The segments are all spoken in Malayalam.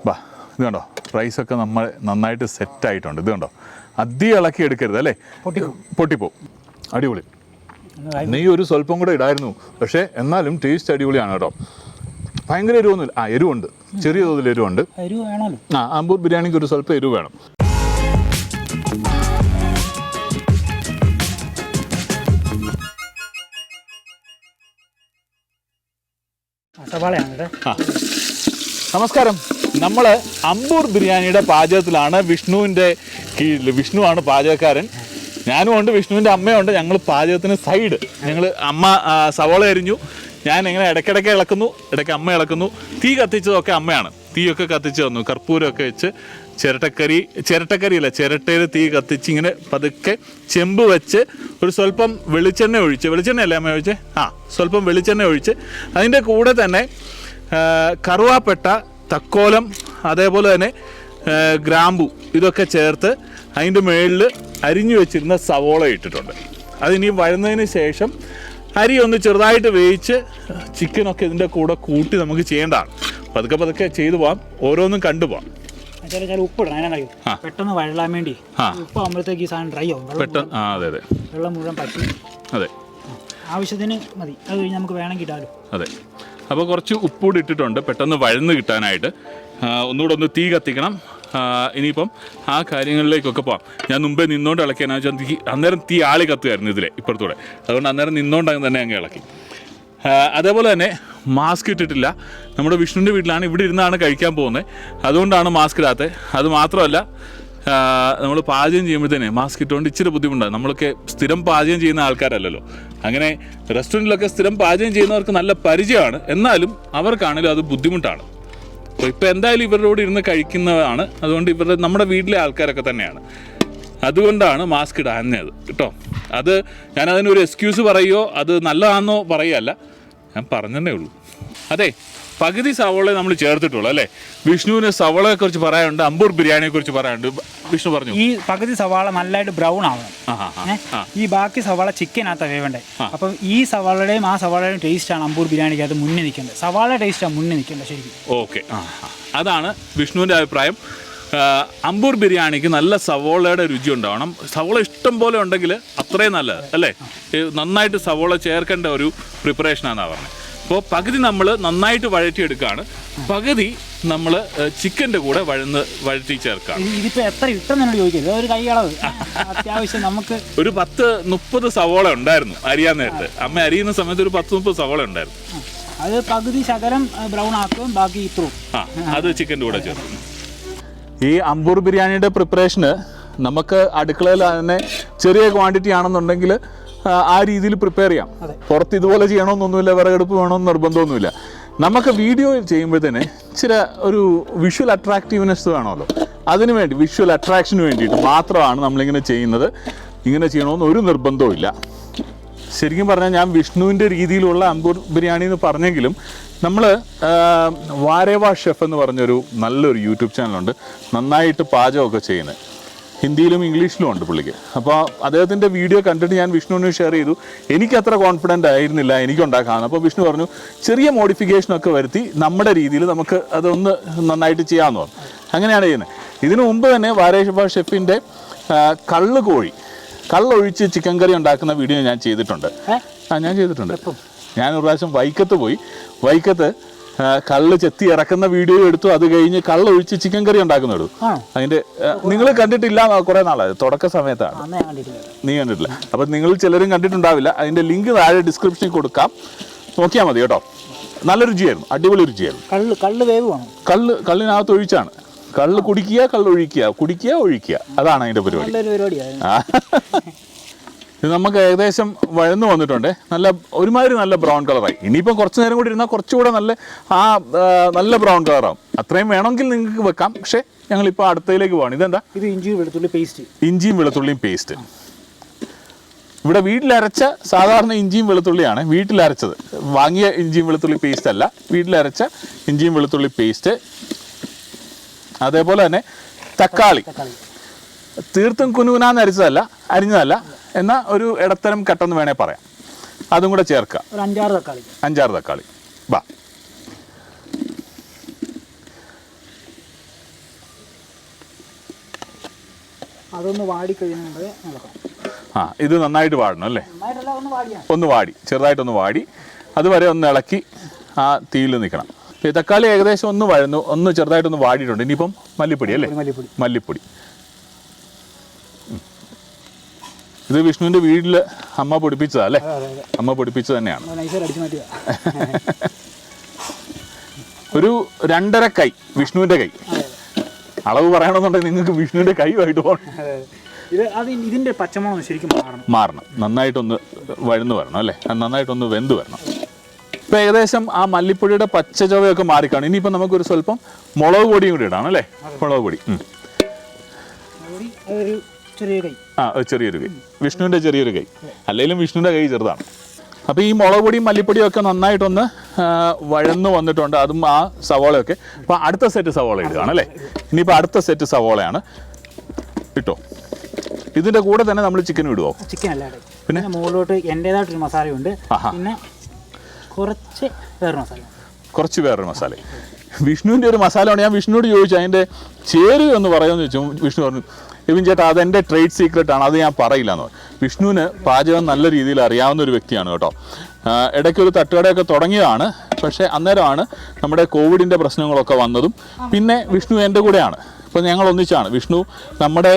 ബാ ഇത് കണ്ടോ, റൈസൊക്കെ നമ്മൾ നന്നായിട്ട് സെറ്റായിട്ടുണ്ട്. ഇത് കണ്ടോ, അധികം ഇളക്കി എടുക്കരുത് അല്ലേ, പൊട്ടിപ്പോ. അടിപൊളി. നെയ്യ് ഒരു സ്വല്പം കൂടെ ഇടായിരുന്നു, പക്ഷേ എന്നാലും ടേസ്റ്റ് അടിപൊളിയാണ് കേട്ടോ. ഭയങ്കര എരിവൊന്നുമില്ല. എരിവുണ്ട്, ചെറിയ തോതിൽ എരിവുണ്ട്. അമ്പൂർ ബിരിയാണിക്ക് ഒരു സ്വല്പം എരിവ് വേണം. നമസ്കാരം. നമ്മൾ അമ്പൂർ ബിരിയാണിയുടെ പാചകത്തിലാണ്. വിഷ്ണുവിൻ്റെ കീഴിൽ, വിഷ്ണുവാണ് പാചകക്കാരൻ. ഞാനും ഉണ്ട്, വിഷ്ണുവിൻ്റെ അമ്മയുണ്ട്. ഞങ്ങൾ പാചകത്തിന് സൈഡ്. അമ്മ സവോള അരിഞ്ഞു, ഞാൻ ഇങ്ങനെ ഇടയ്ക്കിടയ്ക്ക് ഇളക്കുന്നു, ഇടയ്ക്ക് അമ്മ ഇളക്കുന്നു. തീ കത്തിച്ചതൊക്കെ അമ്മയാണ്. തീയൊക്കെ കത്തിച്ച് തന്നു, കർപ്പൂരമൊക്കെ വെച്ച്. ചിരട്ടയിൽ തീ കത്തിച്ച് ഇങ്ങനെ പതുക്കെ ചെമ്പ് വെച്ച് ഒരു സ്വല്പം വെളിച്ചെണ്ണ ഒഴിച്ച്, വെളിച്ചെണ്ണയല്ലേ അമ്മ ഒഴിച്ച്? സ്വല്പം വെളിച്ചെണ്ണ ഒഴിച്ച് അതിൻ്റെ കൂടെ തന്നെ കറുവാപ്പട്ട, തക്കോലം, അതേപോലെ തന്നെ ഗ്രാമ്പു ഇതൊക്കെ ചേർത്ത് അതിൻ്റെ മുകളിൽ അരിഞ്ഞു വെച്ചിരുന്ന സവോള ഇട്ടിട്ടുണ്ട്. അതിനി വരുന്നതിന് ശേഷം അരി ഒന്ന് ചെറുതായിട്ട് വേവിച്ച് ചിക്കനൊക്കെ ഇതിൻ്റെ കൂടെ കൂട്ടി നമുക്ക് ചെയ്യേണ്ടതാണ്. പതുക്കെ ചെയ്തു പോകാം, ഓരോന്നും കണ്ടുപോകാം. പെട്ടെന്ന് വഴലാൻ വേണ്ടി ഉപ്പ് ആകുമ്പോഴത്തേക്ക് ഈ സാധനം ഡ്രൈ ആവും. പെട്ടെന്ന് അതെ വെള്ളം മുഴുവൻ പറ്റി. അതെ, ആവശ്യത്തിന് മതി. അത് കഴിഞ്ഞ് നമുക്ക് വേണമെങ്കിൽ ഇടാലോ. അതെ. അപ്പോൾ കുറച്ച് ഉപ്പൂടി ഇട്ടിട്ടുണ്ട് പെട്ടെന്ന് വഴന്ന് കിട്ടാനായിട്ട്. ഒന്നുകൂടെ ഒന്ന് തീ കത്തിക്കണം. ഇനിയിപ്പം ആ കാര്യങ്ങളിലേക്കൊക്കെ പോകാം. ഞാൻ മുമ്പേ നിന്നോണ്ട് ഇളക്കിയെന്ന് വെച്ചാൽ അന്നേരം തീ ആളി കത്തുമായിരുന്നു ഇതിലെ ഇപ്പുറത്തൂടെ. അതുകൊണ്ട് അന്നേരം നിന്നോണ്ട് തന്നെ അങ്ങ് ഇളക്കി. അതേപോലെ തന്നെ മാസ്ക് ഇട്ടിട്ടില്ല. നമ്മുടെ വിഷ്ണുവിൻ്റെ വീട്ടിലാണ്, ഇവിടെ ഇരുന്നാണ് കഴിക്കാൻ പോകുന്നത്. അതുകൊണ്ടാണ് മാസ്ക് ഇടാത്തത്. അത് മാത്രമല്ല, നമ്മൾ പാചകം ചെയ്യുമ്പോഴത്തേനെ മാസ്ക് ഇട്ടുകൊണ്ട് ഇച്ചിരി ബുദ്ധിമുട്ടാണ്. നമ്മളൊക്കെ സ്ഥിരം പാചകം ചെയ്യുന്ന ആൾക്കാരല്ലല്ലോ. അങ്ങനെ റെസ്റ്റോറൻറ്റിലൊക്കെ സ്ഥിരം പാചകം ചെയ്യുന്നവർക്ക് നല്ല പരിചയമാണ്, എന്നാലും അവർക്കാണെങ്കിലും അത് ബുദ്ധിമുട്ടാണ്. അപ്പോൾ ഇപ്പോൾ എന്തായാലും ഇവരുടെ കൂടെ ഇരുന്ന് കഴിക്കുന്നതാണ്. അതുകൊണ്ട് നമ്മുടെ വീട്ടിലെ ആൾക്കാരൊക്കെ തന്നെയാണ്. അതുകൊണ്ടാണ് മാസ്ക് ഇടാഞ്ഞത് കേട്ടോ. അത് ഞാനതിനൊരു എക്സ്ക്യൂസ് പറയുകയോ അത് നല്ലതാണെന്നോ പറയുകയല്ല, ഞാൻ പറഞ്ഞതേ ഉള്ളൂ. അതെ, പകുതി സവോളയെ നമ്മൾ ചേർത്തിട്ടുള്ളൂ അല്ലേ. വിഷ്ണുവിന് സവോളയെക്കുറിച്ച് പറയാനുണ്ട്, അമ്പൂർ ബിരിയാണിയെക്കുറിച്ച് പറയാനുണ്ട്. വിഷ്ണു പറഞ്ഞു. ഈ പകുതി സവാള നല്ലതായിട്ട് ബ്രൗൺ ആവണം. ഈ ബാക്കി സവാള ചിക്കനകത്ത് വേവണ്ടേ. അപ്പം ഈ സവാളയുടെയും ആ സവാളയുടെയും ടേസ്റ്റാണ് അമ്പൂർ ബിരിയാണിക്കകത്ത് മുന്നിൽ നിൽക്കേണ്ടത്. സവാള ടേസ്റ്റാണ് മുന്നിൽ നിൽക്കേണ്ടത് ശരിക്കും. ഓക്കെ, അതാണ് വിഷ്ണുവിൻ്റെ അഭിപ്രായം. അമ്പൂർ ബിരിയാണിക്ക് നല്ല സവോളയുടെ രുചി ഉണ്ടാവണം. സവോള ഇഷ്ടം പോലെ ഉണ്ടെങ്കിൽ അത്രയും നല്ലത് അല്ലേ. നന്നായിട്ട് സവോള ചേർക്കേണ്ട ഒരു പ്രിപ്പറേഷനാണെന്നാണ് പറഞ്ഞത്. അപ്പോൾ പകുതി നമ്മൾ നന്നായിട്ട് വഴറ്റിയെടുക്കുകയാണ്, പകുതി നമ്മൾ ചിക്കൻ്റെ കൂടെ വഴറ്റി ചേർക്കുകയാണ്. ഇതിപ്പോൾ എത്ര ഇട്ടെന്ന് ചോദിക്കരുത്, ഒരു കൈയളവ് അത്യാവശ്യം നമുക്ക്. ഒരു 10-30 സവോള ഉണ്ടായിരുന്നു അരിയാൻ നേരത്ത്. അമ്മ അരിയുന്ന സമയത്ത് ഒരു 10-30 സവോള ഉണ്ടായിരുന്നു. അത് പകുതി ശകലം ബ്രൗൺ ആക്കും, ബാക്കി ഇത്രയും അത് ചിക്കൻ്റെ കൂടെ ചേർക്കും. ഈ അമ്പൂർ ബിരിയാണിയുടെ പ്രിപ്പറേഷന് നമുക്ക് അടുക്കളയിൽ തന്നെ ചെറിയ ക്വാണ്ടിറ്റി ആണെന്നുണ്ടെങ്കിൽ ആ രീതിയിൽ പ്രിപ്പയർ ചെയ്യാം. പുറത്ത് ഇതുപോലെ ചെയ്യണമെന്നൊന്നുമില്ല, വിറകടുപ്പ് വേണമെന്ന് നിർബന്ധമൊന്നുമില്ല. നമുക്ക് വീഡിയോയിൽ ചെയ്യുമ്പോഴത്തേന് ഇച്ചിരി ഒരു വിഷ്വൽ അട്രാക്റ്റീവ്നെസ് വേണമല്ലോ. അതിനു വേണ്ടി, വിഷ്വൽ അട്രാക്ഷന് വേണ്ടിയിട്ട് മാത്രമാണ് നമ്മളിങ്ങനെ ചെയ്യുന്നത്. ഇങ്ങനെ ചെയ്യണമെന്ന് ഒരു നിർബന്ധവും ഇല്ല. ശരിക്കും പറഞ്ഞാൽ ഞാൻ വിഷ്ണുവിൻ്റെ രീതിയിലുള്ള അമ്പൂർ ബിരിയാണി എന്ന് പറഞ്ഞെങ്കിലും നമ്മൾ വാരേവാ ഷെഫ് എന്ന് പറഞ്ഞൊരു നല്ലൊരു യൂട്യൂബ് ചാനലുണ്ട്, നന്നായിട്ട് പാചകമൊക്കെ ചെയ്യുന്നത്. ഹിന്ദിയിലും ഇംഗ്ലീഷിലും ഉണ്ട് പുള്ളിക്ക്. അപ്പോൾ അദ്ദേഹത്തിൻ്റെ വീഡിയോ കണ്ടിട്ട് ഞാൻ വിഷ്ണുവിന് ഷെയർ ചെയ്തു. എനിക്കത്ര കോൺഫിഡൻ്റ് ആയിരുന്നില്ല എനിക്കുണ്ടാക്കാമെന്ന്. അപ്പോൾ വിഷ്ണു പറഞ്ഞു ചെറിയ മോഡിഫിക്കേഷനൊക്കെ വരുത്തി നമ്മുടെ രീതിയിൽ നമുക്ക് അതൊന്ന് നന്നായിട്ട് ചെയ്യാമെന്ന് പറഞ്ഞു. അങ്ങനെയാണ് ചെയ്യുന്നത്. ഇതിനു മുമ്പ് തന്നെ വാരേവാ ഷെഫിൻ്റെ കള്ളൊഴിച്ച് ചിക്കൻ കറി ഉണ്ടാക്കുന്ന വീഡിയോ ഞാൻ ചെയ്തിട്ടുണ്ട്. ഞാൻ ചെയ്തിട്ടുണ്ട്. ഞാൻ ഒരു പ്രാവശ്യം വൈക്കത്ത് കള്ള് ചെത്തി ഇറക്കുന്ന വീഡിയോ എടുത്തു. അത് കഴിഞ്ഞ് കള്ളൊഴിച്ച് ചിക്കൻ കറി ഉണ്ടാക്കുന്ന അതിന്റെ നിങ്ങൾ കണ്ടിട്ടില്ല, കുറെ നാളായി, തുടക്ക സമയത്താണ്. നീ കണ്ടിട്ടില്ല. അപ്പൊ നിങ്ങൾ ചിലരും കണ്ടിട്ടുണ്ടാവില്ല. അതിന്റെ ലിങ്ക് താഴെ ഡിസ്ക്രിപ്ഷനിൽ കൊടുക്കാം, നോക്കിയാൽ മതി കേട്ടോ. നല്ല രുചിയായിരുന്നു, അടിപൊളി രുചിയായിരുന്നു. കള്ളിനകത്ത് ഒഴിച്ചാണ്. കള്ള് കുടിക്കുക ഒഴിക്കുക, അതാണ് അതിന്റെ പരിപാടി. ഇത് നമുക്ക് ഏകദേശം വഴന്നു വന്നിട്ടുണ്ട്. ഒരുമാതിരി നല്ല ബ്രൗൺ കളറായി. ഇനിയിപ്പം കുറച്ച് നേരം കൂടി ഇരുന്നാൽ കുറച്ചുകൂടെ നല്ല ബ്രൗൺ കളറാവും. അത്രയും വേണമെങ്കിൽ നിങ്ങൾക്ക് വെക്കാം. പക്ഷേ ഞങ്ങളിപ്പോൾ അടുത്തതിലേക്ക് പോകണം. ഇതെന്താ? ഇത് ഇഞ്ചിയും വെളുത്തുള്ളിയും പേസ്റ്റ്. ഇവിടെ വീട്ടിലരച്ച സാധാരണ ഇഞ്ചിയും വെളുത്തുള്ളിയാണ്. വീട്ടിലരച്ചത്, വാങ്ങിയ ഇഞ്ചിയും വെളുത്തുള്ളി പേസ്റ്റ് അല്ല, വീട്ടിലരച്ച ഇഞ്ചിയും വെളുത്തുള്ളി പേസ്റ്റ്. അതേപോലെ തന്നെ തക്കാളി തീർത്തും കുനുകുനാന്ന് അരിഞ്ഞതല്ല, എന്നാൽ ഒരു ഇടത്തരം കട്ടെന്ന് വേണേൽ പറയാം. അതും കൂടെ ചേർക്കുക. 5-6 തക്കാളി. അതൊന്ന് വാടി കഴിയുന്നുണ്ട് ഇളക്കാം. ആ ഇത് നന്നായിട്ട് വാടണം അല്ലേ? നന്നായിട്ടല്ല, ഒന്ന് വാടിയാണ്. ഒന്ന് വാടി, ചെറുതായിട്ടൊന്ന് വാടി, അതുവരെ ഒന്ന് ഇളക്കി ആ തീയിൽ നിൽക്കണം. ഈ തക്കാളി ഏകദേശം ഒന്ന് വഴന്നു, ഒന്ന് ചെറുതായിട്ടൊന്ന് വാടിയിട്ടുണ്ട്. ഇനിയിപ്പം മല്ലിപ്പൊടി അല്ലേ? മല്ലിപ്പൊടി. ഇത് വിഷ്ണുവിൻ്റെ വീട്ടിൽ അമ്മ പൊടിപ്പിച്ചതാ അല്ലേ? അമ്മ പൊടിപ്പിച്ചത് തന്നെയാണ്. ഒരു 2.5 കൈ വിഷ്ണുവിൻ്റെ കൈ. അളവ് പറയണമെന്നുണ്ടെങ്കിൽ നിങ്ങൾക്ക് വിഷ്ണുവിൻ്റെ കൈയുമായിട്ട് പോകണം. ഇതിൻ്റെ പച്ചമണം ശരിക്കും മാറണം, നന്നായിട്ടൊന്ന് വഴന്നു വരണം അല്ലേ? നന്നായിട്ടൊന്ന് വെന്ത് വരണം. ഇപ്പം ഏകദേശം ആ മല്ലിപ്പൊടിയുടെ പച്ച ചുവയൊക്കെ മാറിക്കാണും. ഇനിയിപ്പോൾ നമുക്കൊരു സ്വല്പം മുളക് പൊടിയും കൂടി ഇടാം അല്ലേ? മുളക് പൊടി ചെറിയൊരു കൈ, വിഷ്ണുവിൻ്റെ ചെറിയൊരു കൈ. അല്ലെങ്കിലും വിഷ്ണുവിൻ്റെ കൈ ചെറുതാണ്. അപ്പോൾ ഈ മുളക് പൊടിയും മല്ലിപ്പൊടിയും ഒക്കെ നന്നായിട്ടൊന്ന് വഴന്നു വന്നിട്ടുണ്ട്, അതും ആ സവോളയൊക്കെ. അപ്പോൾ അടുത്ത സെറ്റ് സവോള ഇടുകയാണ് അല്ലേ? ഇനിയിപ്പോൾ അടുത്ത സെറ്റ് സവോളയാണ് ഇട്ടോ. ഇതിൻ്റെ കൂടെ തന്നെ നമ്മൾ ചിക്കനും ഇടുമോ? ചിക്കൻ അല്ലാതെ പിന്നെ മുകളിലോട്ട് എൻ്റേതായിട്ടൊരു മസാലയുണ്ട്, പിന്നെ കുറച്ച് വേറൊരു മസാല. വിഷ്ണുവിൻ്റെ ഒരു മസാലയാണ്. ഞാൻ വിഷ്ണുവോട് ചോദിച്ചു അതിൻ്റെ ചേരുവ എന്ന് പറയുമെന്ന് ചോദിച്ചു. വിഷ്ണു പറഞ്ഞു, ഇവൻ ചേട്ടാ അതെൻ്റെ ട്രേഡ് സീക്രട്ടാണ്, അത് ഞാൻ പറയില്ല എന്ന് പറഞ്ഞു. വിഷ്ണുവിന് പാചകം നല്ല രീതിയിൽ അറിയാവുന്ന ഒരു വ്യക്തിയാണ് കേട്ടോ. ഇടയ്ക്കൊരു തട്ടുകടയൊക്കെ തുടങ്ങിയതാണ്, പക്ഷേ അന്നേരമാണ് നമ്മുടെ കോവിഡിൻ്റെ പ്രശ്നങ്ങളൊക്കെ വന്നതും. പിന്നെ വിഷ്ണു എൻ്റെ കൂടെയാണ്, അപ്പോൾ ഞങ്ങൾ ഒന്നിച്ചാണ്. വിഷ്ണു നമ്മുടെ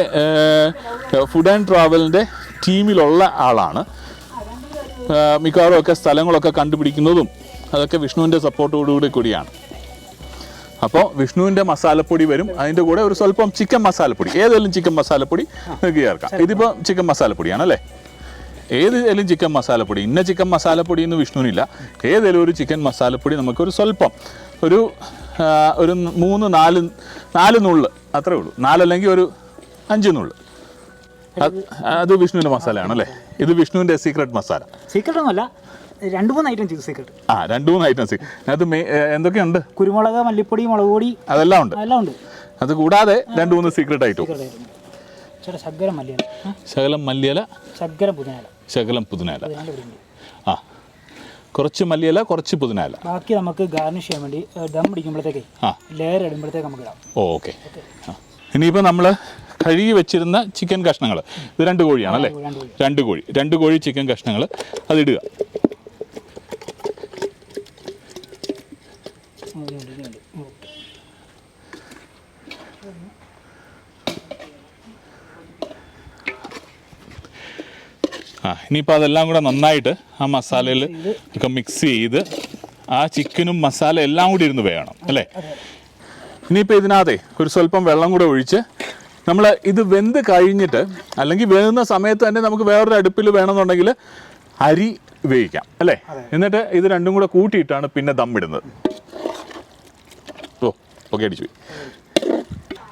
ഫുഡ് ആൻഡ് ട്രാവലിൻ്റെ ടീമിലുള്ള ആളാണ്. മിക്കവാറും ഒക്കെ സ്ഥലങ്ങളൊക്കെ കണ്ടുപിടിക്കുന്നതും അതൊക്കെ വിഷ്ണുവിൻ്റെ സപ്പോർട്ടോടുകൂടി കൂടിയാണ്. അപ്പോൾ വിഷ്ണുവിൻ്റെ മസാലപ്പൊടി വരും, അതിൻ്റെ കൂടെ ഒരു സ്വല്പം ചിക്കൻ മസാലപ്പൊടി, ഏതെങ്കിലും ചിക്കൻ മസാലപ്പൊടി നിങ്ങൾക്ക് ചേർക്കാം. ഇതിപ്പോൾ ചിക്കൻ മസാലപ്പൊടിയാണല്ലേ? ഏതെങ്കിലും ചിക്കൻ മസാലപ്പൊടി, ഇന്ന ചിക്കൻ മസാലപ്പൊടി എന്ന് വിഷ്ണുവിനില്ല. ഏതെങ്കിലും ഒരു ചിക്കൻ മസാലപ്പൊടി നമുക്കൊരു സ്വല്പം ഒരു 3-4 നുള്ള് അത്രേ ഉള്ളൂ. 4 അല്ലെങ്കിൽ ഒരു 5 നുള്ള്. അത് വിഷ്ണുവിൻ്റെ മസാലയാണ് അല്ലേ? ഇത് വിഷ്ണുവിൻ്റെ സീക്രട്ട് മസാല. സീക്രട്ട് ഒന്നുമല്ല, 2-3 ഐറ്റംസ് സീക്രട്ട്. 2-3 ഐറ്റംസ്. അത് എന്തൊക്കെയുണ്ട്? കുരുമുളക്, മല്ലിപ്പൊടി, മുളക് പൊടി, അതെല്ലാം ഉണ്ട്. അത് കൂടാതെ 2-3 സീക്രട്ട് ഐറ്റം. ശകലം മല്ലിയില, ശകലം പുതിനയില. ആ, കുറച്ച് മല്ലിയില, കുറച്ച് പുതിനയില. ബാക്കി നമുക്ക് ഗാർണിഷ് ചെയ്യാൻ വേണ്ടി ദം പിടിക്കുമ്പോഴത്തേക്ക് ലെയർ ഇടുമ്പോഴത്തേക്ക് നമുക്ക് ഇടാം. ഓക്കെ. ഇനിയിപ്പോൾ നമ്മൾ കഴുകി വെച്ചിരുന്ന ചിക്കൻ കഷ്ണങ്ങൾ, ഇത് 2 കോഴിയാണല്ലേ? 2 കോഴി ചിക്കൻ കഷ്ണങ്ങൾ അതിടുക. ഇനിയിപ്പോൾ അതെല്ലാം കൂടെ നന്നായിട്ട് ആ മസാലയിൽ ഒക്കെ മിക്സ് ചെയ്ത് ആ ചിക്കനും മസാല എല്ലാം കൂടി ഇരുന്ന് വേണം അല്ലേ? ഇനിയിപ്പോൾ ഇതിനകത്തെ ഒരു സ്വല്പം വെള്ളം കൂടെ ഒഴിച്ച് നമ്മൾ ഇത് വെന്ത് കഴിഞ്ഞിട്ട്, അല്ലെങ്കിൽ വേകുന്ന സമയത്ത് തന്നെ നമുക്ക് വേറൊരു അടുപ്പിൽ വേണമെന്നുണ്ടെങ്കിൽ അരി വേവിക്കാം അല്ലേ? എന്നിട്ട് ഇത് രണ്ടും കൂടെ കൂട്ടിയിട്ടാണ് പിന്നെ ദമ്മിടുന്നത്. ഓക്കെ, അടിച്ചു പോയി.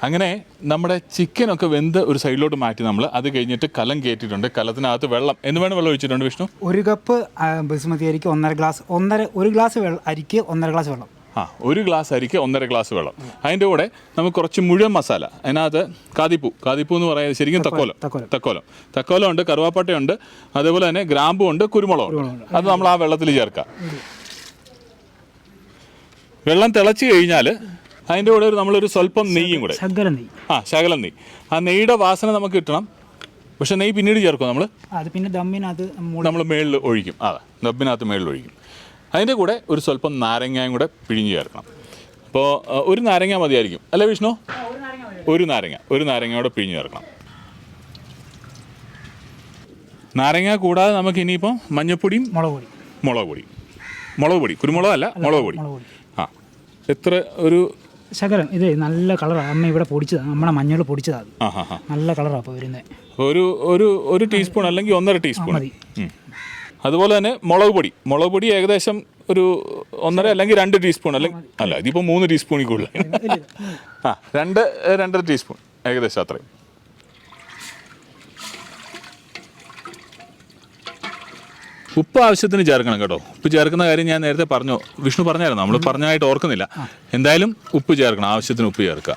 അങ്ങനെ നമ്മുടെ ചിക്കനൊക്കെ വെന്ത് ഒരു സൈഡിലോട്ട് മാറ്റി നമ്മൾ അത് കഴിഞ്ഞിട്ട് കലം കയറ്റിയിട്ടുണ്ട്. കലത്തിനകത്ത് വെള്ളം എന്ന് വേണം വെള്ളം ഒഴിച്ചിട്ടുണ്ട് വിഷ്ണു. 1 കപ്പ് ബസുമതി അരിക്ക് 1 ഗ്ലാസ് അരിക്ക് 1 ഗ്ലാസ് വെള്ളം. 1 ഗ്ലാസ് അരിക്ക് 1.5 ഗ്ലാസ് വെള്ളം. അതിൻ്റെ കൂടെ നമുക്ക് കുറച്ച് മുഴുവൻ മസാല, അതിനകത്ത് കാതിപ്പൂ എന്ന് പറയുന്നത് ശരിക്കും തക്കോലം ഉണ്ട്, കറുവാപ്പട്ടയുണ്ട്, അതേപോലെ തന്നെ ഗ്രാമ്പും ഉണ്ട്, കുരുമുളകുണ്ട്. അത് നമ്മൾ ആ വെള്ളത്തിൽ ചേർക്കാം. വെള്ളം തിളച്ച് കഴിഞ്ഞാൽ അതിൻ്റെ കൂടെ നമ്മളൊരു സ്വല്പം നെയ്യും കൂടെ, ശകലം നെയ്യ്. ആ നെയ്യുടെ വാസന നമുക്ക് കിട്ടണം. പക്ഷെ നെയ്യ് പിന്നീട് ചേർക്കും നമ്മൾ മേളിൽ ഒഴിക്കും. ദമ്മിനകത്ത് മേളിൽ ഒഴിക്കും. അതിൻ്റെ കൂടെ ഒരു സ്വല്പം നാരങ്ങയും കൂടെ പിഴിഞ്ഞ് ചേർക്കണം. അപ്പോൾ 1 നാരങ്ങ മതിയായിരിക്കും അല്ലേ വിഷ്ണു? 1 നാരങ്ങ കൂടെ പിഴിഞ്ഞ് ചേർക്കണം. നാരങ്ങ കൂടാതെ നമുക്ക് ഇനിയിപ്പം മഞ്ഞൾപ്പൊടിയും മുളക് പൊടി, കുരുമുളകല്ല, മുളക് പൊടി. എത്ര ഒരു ശകലം. ഇത് നല്ല കളറാണ്. അമ്മ ഇവിടെ പൊടിച്ചതാണ്, നമ്മുടെ മഞ്ഞൾ പൊടിച്ചതാണ്. നല്ല കളറാണ് അപ്പോൾ വരുന്നത്. ഒരു ടീസ്പൂൺ അല്ലെങ്കിൽ 1.5 ടീസ്പൂൺ മതി. അതുപോലെ തന്നെ മുളക് പൊടി ഏകദേശം ഒരു 1.5 അല്ലെങ്കിൽ 2 ടീസ്പൂൺ, അല്ല ഇതിപ്പോൾ 3 ടീസ്പൂണിൽ കൂടുതൽ. 2-2.5 ടീസ്പൂൺ ഏകദേശം അത്രയും. ഉപ്പ് ആവശ്യത്തിന് ചേർക്കണം കേട്ടോ. ഉപ്പ് ചേർക്കുന്ന കാര്യം ഞാൻ നേരത്തെ പറഞ്ഞു, വിഷ്ണു പറഞ്ഞായിരുന്നു, നമ്മൾ പറഞ്ഞതായിട്ട് ഓർക്കുന്നില്ല. എന്തായാലും ഉപ്പ് ചേർക്കണം, ആവശ്യത്തിന് ഉപ്പ് ചേർക്കുക.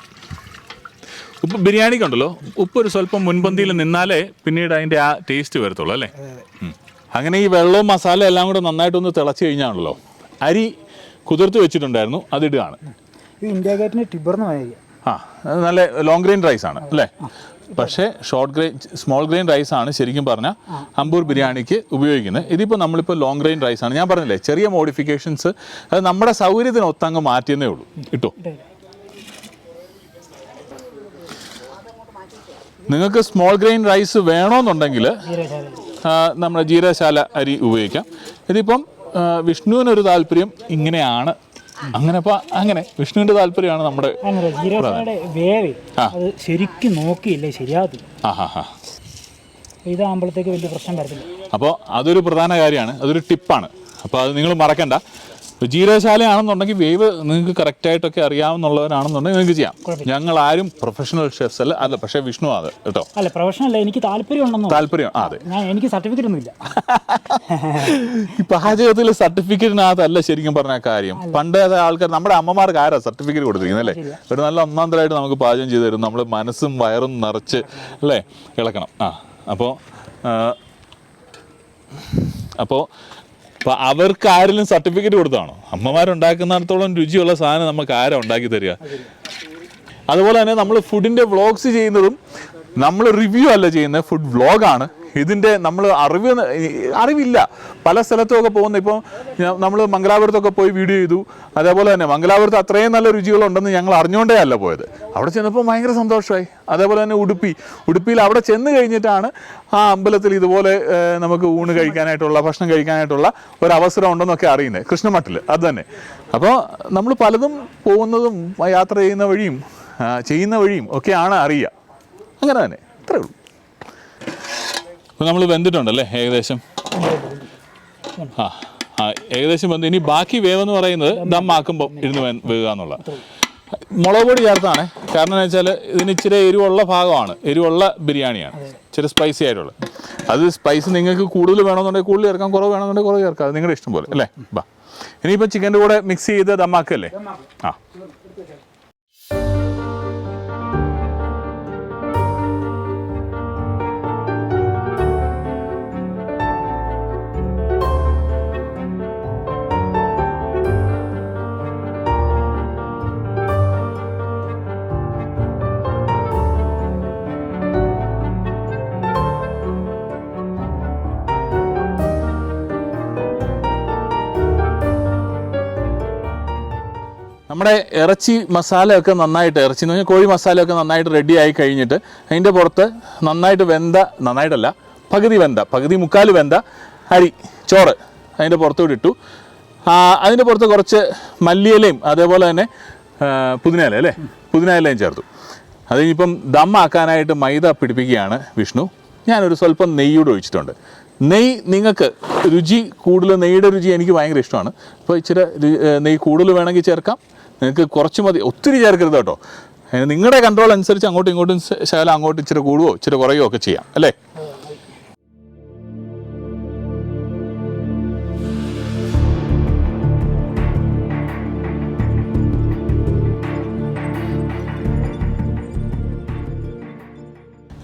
ഉപ്പ് ബിരിയാണിക്കുണ്ടല്ലോ, ഉപ്പ് ഒരു സ്വല്പം മുൻപന്തിയിൽ നിന്നാലേ പിന്നീട് അതിൻ്റെ ആ ടേസ്റ്റ് വരത്തുള്ളൂ അല്ലേ? അങ്ങനെ ഈ വെള്ളവും മസാല എല്ലാം കൂടെ നന്നായിട്ടൊന്ന് തിളച്ച് കഴിഞ്ഞാണല്ലോ, അരി കുതിർത്ത് വെച്ചിട്ടുണ്ടായിരുന്നു, അതിടുകയാണ്. ഇത് ഇന്ത്യ ഗേറ്റിന് ടിബർന്ന് ആ നല്ല ലോങ് ഗ്രെയിൻ റൈസ് ആണ് അല്ലേ? പക്ഷേ സ്മോൾ ഗ്രെയിൻ റൈസ് ആണ് ശരിക്കും പറഞ്ഞാൽ അമ്പൂർ ബിരിയാണിക്ക് ഉപയോഗിക്കുന്നത്. ഇതിപ്പോൾ നമ്മളിപ്പോൾ ലോങ് ഗ്രെയിൻ റൈസ് ആണ്. ഞാൻ പറഞ്ഞില്ലേ ചെറിയ മോഡിഫിക്കേഷൻസ് അത് നമ്മുടെ സൗകര്യത്തിന് ഒത്തങ്ങ് മാറ്റിയെന്നേ ഉള്ളൂ. ഇട്ടോ നിങ്ങൾക്ക് സ്മോൾ ഗ്രെയിൻ റൈസ് വേണമെന്നുണ്ടെങ്കിൽ നമ്മുടെ ജീരകശാല അരി ഉപയോഗിക്കാം. ഇതിപ്പം വിഷ്ണുവിനൊരു താല്പര്യം ഇങ്ങനെയാണ്. അങ്ങനെ വിഷ്ണുവിന്റെ താല്പര്യമാണ് നമ്മുടെ അത് ശരിക്കും നോക്കിയില്ലേ ശരിയാകും. ഇതാകുമ്പോഴത്തേക്ക് വലിയ പ്രശ്നം വരത്തില്ല. അപ്പോൾ അതൊരു പ്രധാന കാര്യമാണ്, അതൊരു ടിപ്പാണ്. അപ്പോൾ അത് നിങ്ങൾ മറക്കണ്ട. ജീരകശാലയാണെന്നുണ്ടെങ്കിൽ വേവ് നിങ്ങൾക്ക് കറക്റ്റായിട്ടൊക്കെ അറിയാവുന്നുള്ളവരാണെന്നുണ്ടെങ്കിൽ നിങ്ങൾക്ക് ചെയ്യാം. ഞങ്ങൾ ആരും പ്രൊഫഷണൽ ഷെഫ്സ് അല്ല. പക്ഷേ വിഷ്ണു അത് കേട്ടോ. അല്ല പ്രൊഫഷണൽ എനിക്ക് താല്പര്യം. അതെ, എനിക്ക് സർട്ടിഫിക്കറ്റ് ഒന്നുമില്ല. ഈ പാചകത്തിൽ സർട്ടിഫിക്കറ്റിനകത്തല്ല ശരിക്കും പറഞ്ഞ കാര്യം. പണ്ടേ ആൾക്കാർ നമ്മുടെ അമ്മമാർക്ക് ആരാ സർട്ടിഫിക്കറ്റ് കൊടുത്തിരിക്കുന്നത് അല്ലേ? ഒരു നല്ല ഒന്നാന്തരമായിട്ട് നമുക്ക് പാചകം ചെയ്ത് തരും. നമ്മൾ മനസ്സും വയറും നിറച്ച് അല്ലേ ഇളക്കണം. അപ്പോൾ അവർക്ക് ആരെങ്കിലും സർട്ടിഫിക്കറ്റ് കൊടുത്താണോ? അമ്മമാരുണ്ടാക്കുന്നിടത്തോളം രുചിയുള്ള സാധനം നമുക്ക് ആരാ ഉണ്ടാക്കി തരിക? അതുപോലെ തന്നെ നമ്മൾ ഫുഡിൻ്റെ വ്ളോഗ്സ് ചെയ്യുന്നതും നമ്മൾ റിവ്യൂ അല്ല ചെയ്യുന്നത്, ഫുഡ് വ്ളോഗാണ്. ഇതിൻ്റെ നമ്മൾ അറിവില്ല. പല സ്ഥലത്തുമൊക്കെ പോകുന്ന ഇപ്പോൾ നമ്മൾ മംഗലാപുരത്തൊക്കെ പോയി വീഡിയോ ചെയ്തു. അതേപോലെ തന്നെ മംഗലാപുരത്ത് അത്രയും നല്ല രുചികളുണ്ടെന്ന് ഞങ്ങൾ അറിഞ്ഞുകൊണ്ടേ അല്ല പോയത്. അവിടെ ചെന്നപ്പോൾ ഭയങ്കര സന്തോഷമായി. അതേപോലെ തന്നെ ഉടുപ്പിയിൽ അവിടെ ചെന്ന് കഴിഞ്ഞിട്ടാണ് ആ അമ്പലത്തിൽ ഇതുപോലെ നമുക്ക് ഊണ് കഴിക്കാനായിട്ടുള്ള ഭക്ഷണം കഴിക്കാനായിട്ടുള്ള ഒരവസരം ഉണ്ടെന്നൊക്കെ അറിയുന്നത്. കൃഷ്ണമഠത്തിൽ അത് തന്നെ. അപ്പോൾ നമ്മൾ പലതും പോകുന്നതും യാത്ര ചെയ്യുന്ന വഴിയും ഒക്കെയാണ് അറിയുക. അങ്ങനെ തന്നെ ഇത്രയേ ഉള്ളൂ. അപ്പോൾ നമ്മൾ വെന്തിട്ടുണ്ടല്ലേ ഏകദേശം? ഏകദേശം വെന്ത്. ഇനി ബാക്കി വേവെന്ന് പറയുന്നത് ദമ്മാക്കുമ്പോൾ ഇരുന്ന് വേവുക എന്നുള്ള. മുളക് പൊടി ചേർത്താണ്. കാരണം എന്ന് വെച്ചാൽ ഇതിന് ഇച്ചിരി എരിവുള്ള ഭാഗമാണ്, എരിവുള്ള ബിരിയാണിയാണ്, ഇച്ചിരി സ്പൈസി ആയിട്ടുള്ളത്. അത് സ്പൈസ് നിങ്ങൾക്ക് കൂടുതൽ വേണമെന്നുണ്ടെങ്കിൽ കൂടുതൽ ചേർക്കാം, കുറവ് വേണമെന്നുണ്ടെങ്കിൽ കുറവ് ചേർക്കാം. അത് നിങ്ങളുടെ ഇഷ്ടം പോലെ അല്ലേ? ഇനിയിപ്പോൾ ചിക്കൻ്റെ കൂടെ മിക്സ് ചെയ്ത് ദമ്മാക്കല്ലേ? നമ്മുടെ ഇറച്ചി മസാലയൊക്കെ നന്നായിട്ട്, ഇറച്ചി എന്ന് പറഞ്ഞാൽ കോഴി മസാലയൊക്കെ നന്നായിട്ട് റെഡി ആയി കഴിഞ്ഞിട്ട് അതിൻ്റെ പുറത്ത് പകുതി മുക്കാൽ വെന്ത ചോറ് അതിൻ്റെ പുറത്തോട്ട് ഇട്ടു. അതിൻ്റെ പുറത്ത് കുറച്ച് മല്ലിയിലയും അതേപോലെ തന്നെ പുതിനയിലയും ചേർത്തു. അതിനിപ്പം ദമ്മാക്കാനായിട്ട് മൈദ പിടിപ്പിക്കുകയാണ് വിഷ്ണു. ഞാനൊരു സ്വല്പം നെയ്യൂടെ ഒഴിച്ചിട്ടുണ്ട്. നെയ്യ് നിങ്ങൾക്ക് നെയ്യുടെ രുചി എനിക്ക് ഭയങ്കര ഇഷ്ടമാണ്. അപ്പോൾ ഇച്ചിരി നെയ്യ് കൂടുതൽ വേണമെങ്കിൽ ചേർക്കാം. നിങ്ങൾക്ക് കുറച്ച് മതി, ഒത്തിരി ചേർക്കരുത് കേട്ടോ. നിങ്ങളുടെ കൺട്രോൾ അനുസരിച്ച് അങ്ങോട്ടും ഇങ്ങോട്ടും ശകലം അങ്ങോട്ട് ഇച്ചിരി കൂടുകയോ ഇച്ചിരി കുറയുകയോ ഒക്കെ ചെയ്യാം അല്ലേ?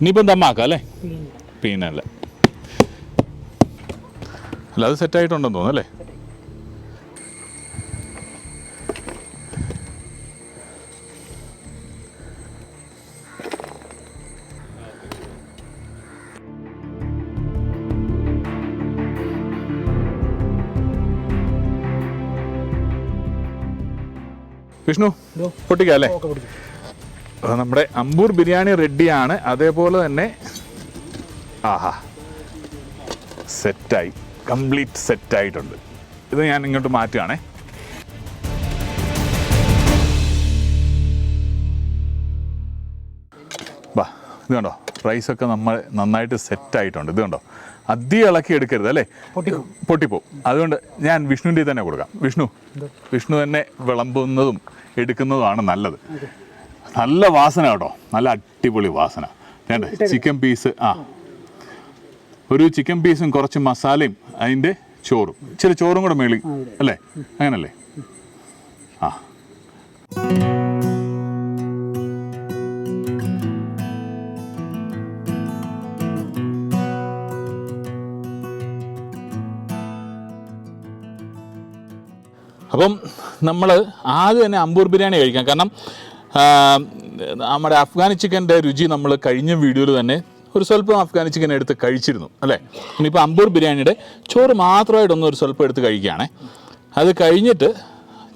ഇനിയിപ്പം ദമ്മാക്കാം അല്ലേ? പിന്നല്ല അത് സെറ്റായിട്ടുണ്ടെന്ന് തോന്നുന്നു അല്ലേ? വിഷ്ണു പൊട്ടിക്കാം അല്ലേ? നമ്മുടെ അമ്പൂർ ബിരിയാണി റെഡിയാണ്. അതേപോലെ തന്നെ സെറ്റായി, കംപ്ലീറ്റ് സെറ്റായിട്ടുണ്ട്. ഇത് ഞാൻ ഇങ്ങോട്ട് മാറ്റുകയാണേ. ഇത് കണ്ടോ, റൈസൊക്കെ നമ്മൾ നന്നായിട്ട് സെറ്റായിട്ടുണ്ട്. ഇത് കണ്ടോ, അധികം ഇളക്കി എടുക്കരുത് അല്ലേ, പൊട്ടിപ്പോവും. അതുകൊണ്ട് ഞാൻ വിഷ്ണുവിൻ്റെ തന്നെ കൊടുക്കാം. വിഷ്ണു തന്നെ വിളമ്പുന്നതും എടുക്കുന്നതുമാണ് നല്ലത്. നല്ല വാസന കേട്ടോ, നല്ല അടിപൊളി വാസന. വേണ്ടേ ചിക്കൻ പീസ്, ഒരു ചിക്കൻ പീസും കുറച്ച് മസാലയും അതിൻ്റെ ചോറും, ഇച്ചിരി ചോറും കൂടെ മേളി അല്ലേ, അങ്ങനല്ലേ? അപ്പം നമ്മൾ ആദ്യം തന്നെ അമ്പൂർ ബിരിയാണി കഴിക്കാം. കാരണം നമ്മുടെ അഫ്ഗാനി ചിക്കൻ്റെ രുചി നമ്മൾ കഴിഞ്ഞ വീഡിയോയിൽ തന്നെ ഒരു സ്വല്പം അഫ്ഗാനി ചിക്കൻ എടുത്ത് കഴിച്ചിരുന്നു അല്ലേ. ഇനിയിപ്പോൾ അമ്പൂർ ബിരിയാണിയുടെ ചോറ് മാത്രമായിട്ടൊന്ന് ഒരു സ്വല്പം എടുത്ത് കഴിക്കുകയാണേ. അത് കഴിഞ്ഞിട്ട്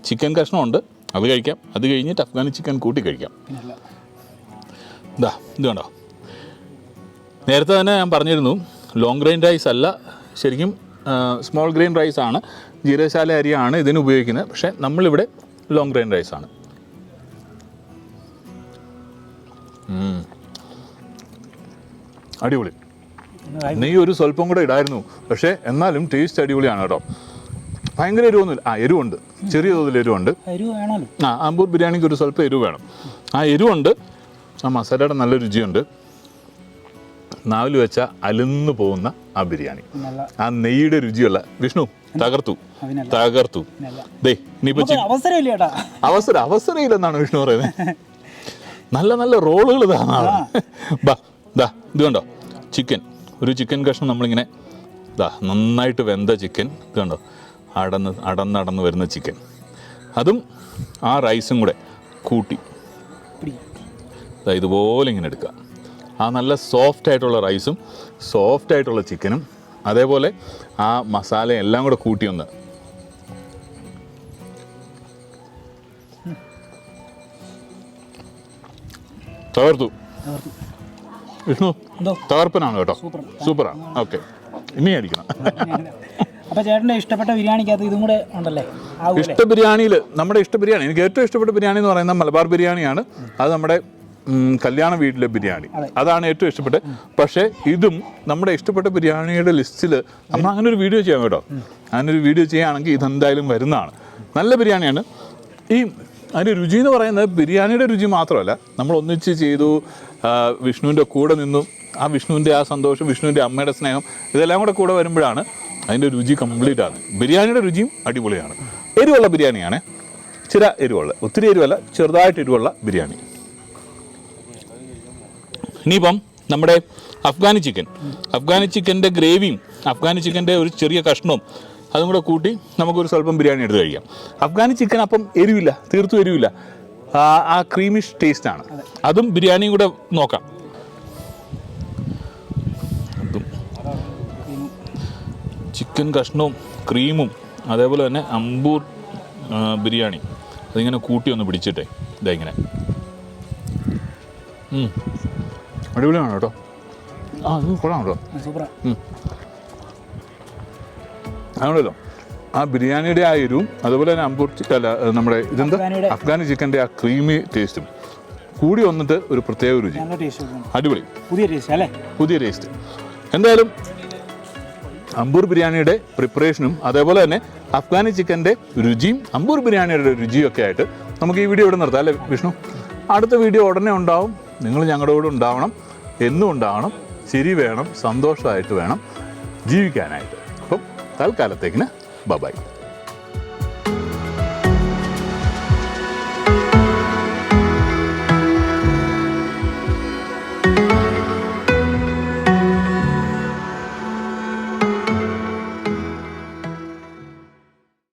ചിക്കൻ കഷ്ണമുണ്ട്, അത് കഴിക്കാം. അത് കഴിഞ്ഞിട്ട് അഫ്ഗാനി ചിക്കൻ കൂട്ടി കഴിക്കാം. ഇതാ ഇത് കണ്ടോ, നേരത്തെ തന്നെ ഞാൻ പറഞ്ഞിരുന്നു ലോങ് ഗ്രെയിൻ റൈസ് അല്ല, ശരിക്കും സ്മോൾ ഗ്രെയിൻ റൈസ് ആണ്, ജീരകശാല അരിയാണ് ഇതിന് ഉപയോഗിക്കുന്നത്. പക്ഷേ നമ്മളിവിടെ ലോങ് ഗ്രെയിൻ റൈസാണ്. അടിപൊളി. നെയ്യ് ഒരു സ്വല്പം കൂടെ ഇടായിരുന്നു, പക്ഷേ എന്നാലും ടേസ്റ്റ് അടിപൊളിയാണ് കേട്ടോ. ഭയങ്കര എരിവൊന്നുമില്ല. എരിവുണ്ട്, ചെറിയ തോതിൽ എരിവുണ്ട്. അമ്പൂർ ബിരിയാണിക്ക് ഒരു സ്വല്പം എരിവ് വേണം. എരിവുണ്ട്, മസാലയുടെ നല്ല രുചിയുണ്ട്. നാവിൽ വെച്ച അലന്നു പോകുന്ന ബിരിയാണി, നെയ്യുടെ രുചിയുള്ള വിഷ്ണു തകർത്തു. ദേ ഇനിയിപ്പോ അവസരമില്ലെന്നാണ് വിഷ്ണു പറയുന്നത്. നല്ല നല്ല റോളുകൾ ഇത് കണ്ടോ, ചിക്കൻ, ഒരു ചിക്കൻ കഷ്ണം നമ്മളിങ്ങനെ നന്നായിട്ട് വെന്ത ചിക്കൻ, ഇത് കണ്ടോ, അടന്നടന്ന് വരുന്ന ചിക്കൻ, അതും റൈസും കൂടെ കൂട്ടി ഇതുപോലെ ഇങ്ങനെ എടുക്കുക. നല്ല സോഫ്റ്റ് ആയിട്ടുള്ള റൈസും സോഫ്റ്റ് ആയിട്ടുള്ള ചിക്കനും അതേപോലെ മസാലയും എല്ലാം കൂടെ കൂട്ടി ഒന്ന് തകർത്തു. വിഷ്ണു തകർപ്പനാണ് കേട്ടോ, സൂപ്പറാണ്. ഓക്കെ, ഇനി അടിക്കണം. അപ്പോൾ ചേട്ടൻ്റെ ഇഷ്ടപ്പെട്ട ബിരിയാണിക്കകത്ത് ഇതും കൂടെ ഉണ്ടല്ലേ? ഇഷ്ട ബിരിയാണിയിൽ നമ്മുടെ ഇഷ്ട ബിരിയാണി, എനിക്ക് ഏറ്റവും ഇഷ്ടപ്പെട്ട ബിരിയാണി എന്ന് പറയുന്നത് മലബാർ ബിരിയാണിയാണ്. അത് നമ്മുടെ കല്യാണ വീട്ടിലെ ബിരിയാണി, അതാണ് ഏറ്റവും ഇഷ്ടപ്പെട്ടത്. പക്ഷേ ഇതും നമ്മുടെ ഇഷ്ടപ്പെട്ട ബിരിയാണിയുടെ ലിസ്റ്റിൽ നമ്മൾ അങ്ങനെ ഒരു വീഡിയോ ചെയ്യാം കേട്ടോ. അങ്ങനെ ഒരു വീഡിയോ ചെയ്യുകയാണെങ്കിൽ ഇതെന്തായാലും വരുന്നതാണ്. നല്ല ബിരിയാണിയാണ്. അതിൻ്റെ രുചി എന്ന് പറയുന്നത് ബിരിയാണിയുടെ രുചി മാത്രമല്ല, നമ്മൾ ഒന്നിച്ച് ചെയ്തു, വിഷ്ണുവിൻ്റെ കൂടെ നിന്നു, വിഷ്ണുവിൻ്റെ സന്തോഷം, വിഷ്ണുവിൻ്റെ അമ്മയുടെ സ്നേഹം, ഇതെല്ലാം കൂടെ വരുമ്പോഴാണ് അതിൻ്റെ രുചി കംപ്ലീറ്റ് ആണ്. ബിരിയാണിയുടെ രുചിയും അടിപൊളിയാണ്. എരിവുള്ള ബിരിയാണിയാണ്, ചില എരിവുള്ള, ഒത്തിരി എരിവല്ല, ചെറുതായിട്ട് എരിവുള്ള ബിരിയാണി. ഇനിയിപ്പം നമ്മുടെ അഫ്ഗാനി ചിക്കൻ്റെ ഗ്രേവിയും അഫ്ഗാനി ചിക്കൻ്റെ ഒരു ചെറിയ കഷ്ണവും അതും കൂടെ കൂട്ടി നമുക്കൊരു സ്വല്പം ബിരിയാണി എടുത്ത് കഴിക്കാം. അഫ്ഗാനി ചിക്കൻ അപ്പം എരിവില്ല, തീർത്തും എരിവില്ല, ക്രീമിഷ് ടേസ്റ്റാണ്. അതും ബിരിയാണിയും കൂടെ നോക്കാം. ചിക്കൻ കഷ്ണവും ക്രീമും അതേപോലെ തന്നെ അമ്പൂർ ബിരിയാണി അതിങ്ങനെ കൂട്ടി ഒന്ന് പിടിച്ചിട്ടേ ഇങ്ങനെ അടിപൊളിയാണ് കേട്ടോ. ഇത് കൊള്ളാം കേട്ടോ, ആണല്ലോ. ബിരിയാണിയുടെ എരിവും അതുപോലെ തന്നെ അമ്പൂർ നമ്മുടെ ഇതെന്താ അഫ്ഗാനി ചിക്കൻ്റെ ക്രീമി ടേസ്റ്റും കൂടി വന്നിട്ട് ഒരു പ്രത്യേക രുചി, അടിപൊളി, പുതിയ ടേസ്റ്റ്. എന്തായാലും അമ്പൂർ ബിരിയാണിയുടെ പ്രിപ്പറേഷനും അതേപോലെ തന്നെ അഫ്ഗാനി ചിക്കൻ്റെ രുചിയും അമ്പൂർ ബിരിയാണിയുടെ രുചിയും ഒക്കെ ആയിട്ട് നമുക്ക് ഈ വീഡിയോ ഇവിടെ നിർത്താം അല്ലേ വിഷ്ണു? അടുത്ത വീഡിയോ ഉടനെ ഉണ്ടാവും. നിങ്ങൾ ഞങ്ങളുടെ കൂടെ ഉണ്ടാവണം, എന്നും ഉണ്ടാവണം. ചിരി വേണം, സന്തോഷമായിട്ട് വേണം ജീവിക്കാനായിട്ട്. അപ്പം തൽക്കാലത്തേക്കിന് ബൈ.